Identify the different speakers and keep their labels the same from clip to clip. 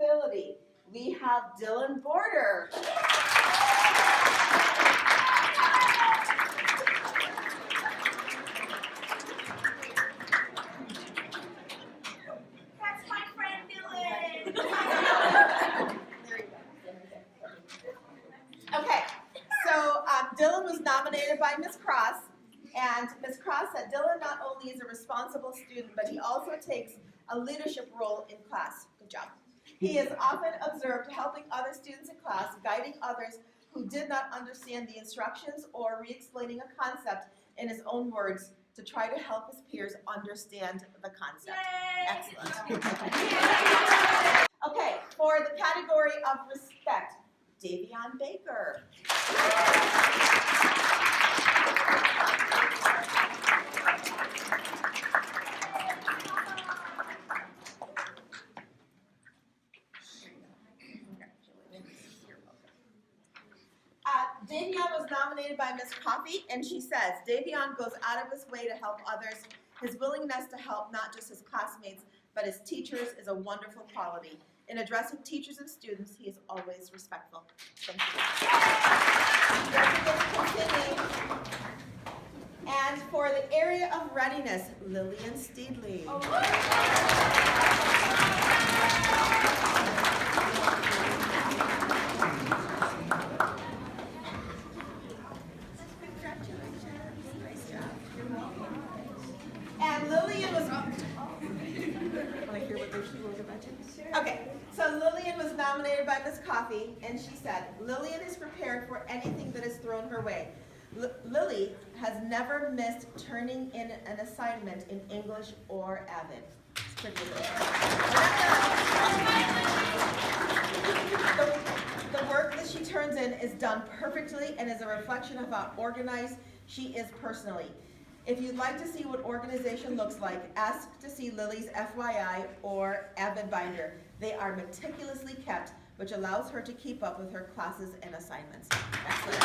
Speaker 1: responsibility, we have Dylan Border.
Speaker 2: That's my friend Dylan.
Speaker 1: Okay, so Dylan was nominated by Ms. Cross, and Ms. Cross said Dylan not only is a responsible student, but he also takes a leadership role in class. Good job. He is often observed helping other students in class, guiding others who did not understand the instructions or re-explaining a concept in his own words to try to help his peers understand the concept.
Speaker 2: Yay.
Speaker 1: Excellent. Okay, for the category of respect, Davion Baker. Davion was nominated by Ms. Coffey, and she says, Davion goes out of his way to help others. His willingness to help not just his classmates, but his teachers is a wonderful quality. In addressing teachers and students, he is always respectful. Thank you. And for the area of readiness, Lillian Steedley. And Lillian was, okay, so Lillian was nominated by Ms. Coffey, and she said, Lillian is prepared for anything that is thrown her way. Lily has never missed turning in an assignment in English or Avid. It's pretty good. The work that she turns in is done perfectly and is a reflection of how organized she is personally. If you'd like to see what organization looks like, ask to see Lily's FYI or Avid binder. They are meticulously kept, which allows her to keep up with her classes and assignments. Excellent.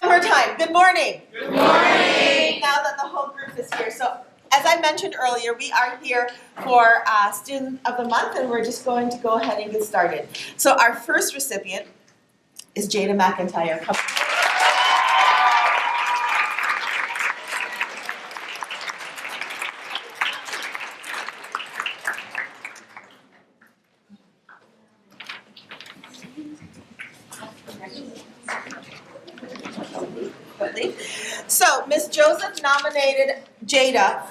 Speaker 1: One more time. Good morning.
Speaker 2: Good morning.
Speaker 1: Now that the whole group is here. So, as I mentioned earlier, we are here for Student of the Month, and we're just going to go ahead and get started. So, our first recipient is Jada McIntyre. So, Ms. Joseph nominated Jada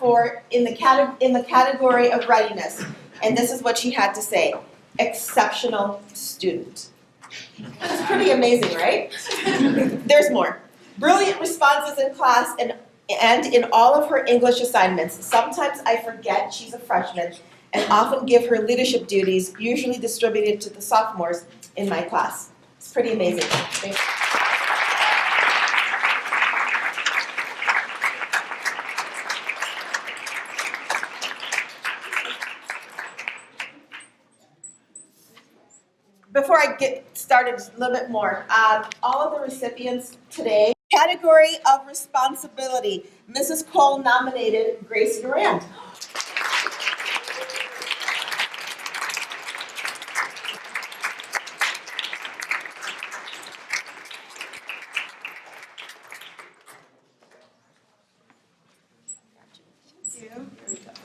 Speaker 1: in the category of readiness, and this is what she had to say: exceptional student. That's pretty amazing, right? There's more. Brilliant responses in class and in all of her English assignments. Sometimes I forget she's a freshman and often give her leadership duties, usually distributed to the sophomores in my class. It's pretty amazing. Thank you. Before I get started, just a little bit more. All of the recipients today, category of responsibility, Mrs. Cole nominated Grace Durant.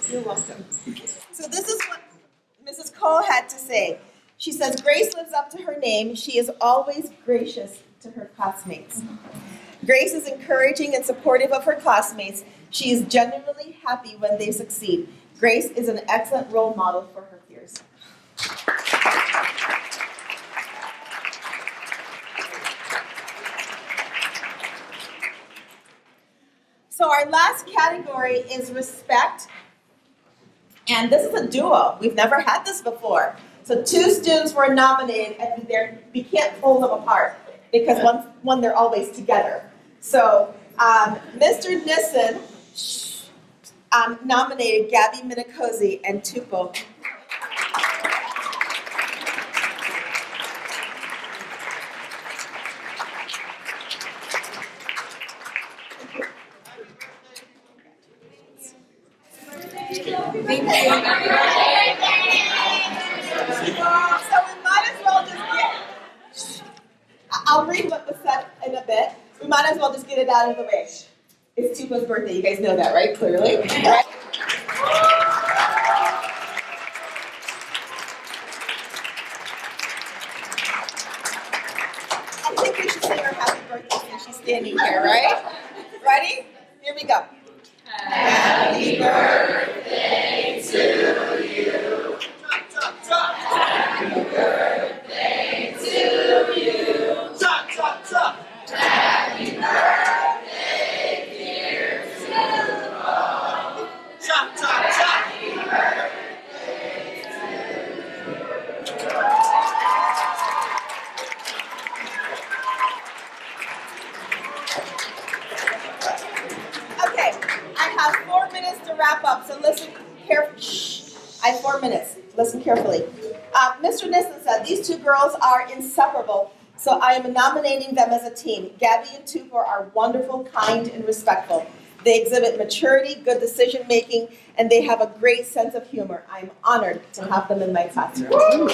Speaker 1: You're welcome. So this is what Mrs. Cole had to say. She says, Grace lives up to her name. She is always gracious to her classmates. Grace is encouraging and supportive of her classmates. She is genuinely happy when they succeed. Grace is an excellent role model for her peers. So our last category is respect. And this is a duo. We've never had this before. So two students were nominated, and we can't pull them apart because one they're always together. So Mr. Nissen nominated Gabby Minicozy and Tupo. I'll read what was said in a bit. We might as well just get it out of the way. It's Tupa's birthday. You guys know that, right? Clearly. Right? I think we should sing her happy birthday since she's standing here, right? Ready? Here we go. Happy birthday to you. Happy birthday to you. Happy birthday, dear Tupac. Happy birthday to you. Okay, I have 4 minutes to wrap up, so listen carefully. I have 4 minutes. Listen carefully. Mr. Nissen said these two girls are inseparable, so I am nominating them as a team. Gabby and Tupa are wonderful, kind, and respectful. They exhibit maturity, good decision making, and they have a great sense of humor. I'm honored to have them in my classroom.